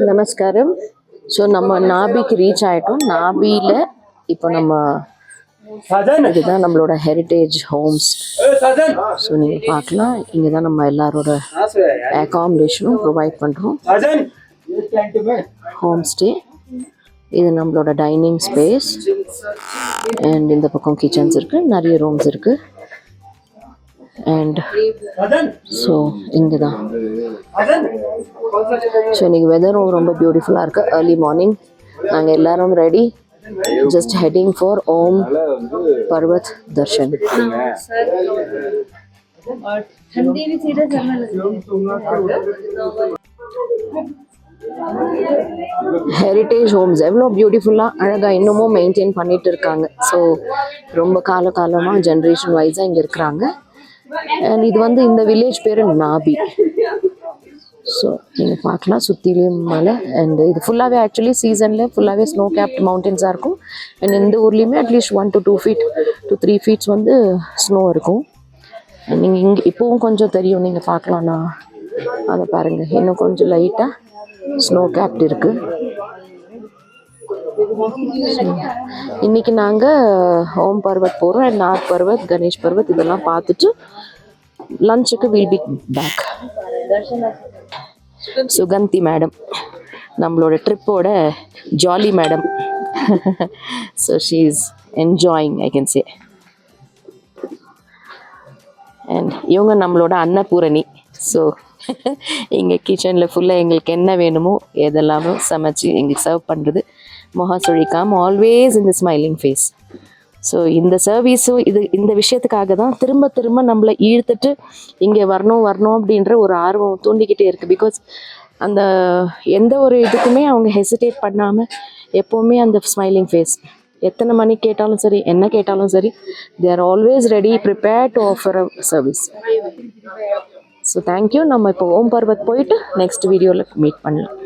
நமஸ்காரம். ஸோ நம்ம நாபிக்கு ரீச் ஆகிட்டோம். நாபியில் இப்போ நம்ம இதுதான் நம்மளோட ஹெரிட்டேஜ் ஹோம்ஸ். ஸோ நீங்கள் பார்க்கலாம், இங்கே தான் நம்ம எல்லாரோட அகாமடேஷனும் ப்ரொவைட் பண்ணுறோம். Home stay. இது நம்மளோட டைனிங் ஸ்பேஸ் அண்ட் இந்த பக்கம் கிச்சன்ஸ் இருக்குது, நிறைய ரூம்ஸ் இருக்குது. அண்ட் ஸோ இங்கே தான். ஸோ இன்றைக்கி வெதரும் ரொம்ப பியூட்டிஃபுல்லாக இருக்குது. ஏர்லி மார்னிங் நாங்கள் எல்லோரும் ready, just heading for Om Parvat darshan. Heritage homes எவ்வளோ பியூட்டிஃபுல்லாக அழகாக இன்னமும் மெயின்டைன் பண்ணிட்டு இருக்காங்க. ஸோ ரொம்ப காலமாக ஜென்ரேஷன் வைஸாக இங்கே இருக்கிறாங்க. அண்ட் இது வந்து இந்த வில்லேஜ் பேர் நாபி. ஸோ நீங்கள் பார்க்கலாம், சுற்றிலையும் மலை. அண்ட் இது ஃபுல்லாகவே ஆக்சுவலி சீசனில் ஃபுல்லாகவே ஸ்னோ கேப்ட் மவுண்டன்ஸாக இருக்கும். அண்ட் இந்த ஊர்லேயுமே at least 1 to 2 feet to 3 feet வந்து ஸ்னோ இருக்கும். நீங்கள் இங்கே இப்போவும் கொஞ்சம் தெரியும், நீங்கள் பார்க்கலாம்னா அதை பாருங்கள், இன்னும் கொஞ்சம் லைட்டாக ஸ்னோ கேப்ட் இருக்குது. இன்னைக்கு நாங்கள் ஓம் பர்வத் போகிறோம். அண்ட் நாத் பர்வத், கணேஷ் பர்வத் இதெல்லாம் பார்த்துட்டு லஞ்சுக்கு will be back. Sugandhi madam நம்மளோட ட்ரிப்போட jolly madam. So she is enjoying, I can say. And இவங்க நம்மளோட அன்னபூரணி. ஸோ எங்கள் கிச்சனில் ஃபுல்லாக எங்களுக்கு என்ன வேணுமோ எதெல்லாமோ சமைச்சு எங்களுக்கு சர்வ் பண்ணுறது. முகம் சுழிக்காமல் ஆல்வேஸ் இந்த ஸ்மைலிங் ஃபேஸ். ஸோ இந்த சர்வீஸும் இந்த விஷயத்துக்காக தான் திரும்ப நம்மளை ஈர்த்துட்டு இங்கே வரணும் அப்படின்ற ஒரு ஆர்வம் தூண்டிக்கிட்டே இருக்குது. பிகாஸ் அந்த எந்த ஒரு இதுக்குமே அவங்க ஹெசிடேட் பண்ணாமல் எப்போவுமே அந்த ஸ்மைலிங் ஃபேஸ், எத்தனை மணி கேட்டாலும் சரி, என்ன கேட்டாலும் சரி, they are always ready, prepare to offer a service. So thank you. நம்ம இப்போ ஓம் பர்வத் போயிட்டு நெக்ஸ்ட் வீடியோவில் மீட் பண்ணலாம்.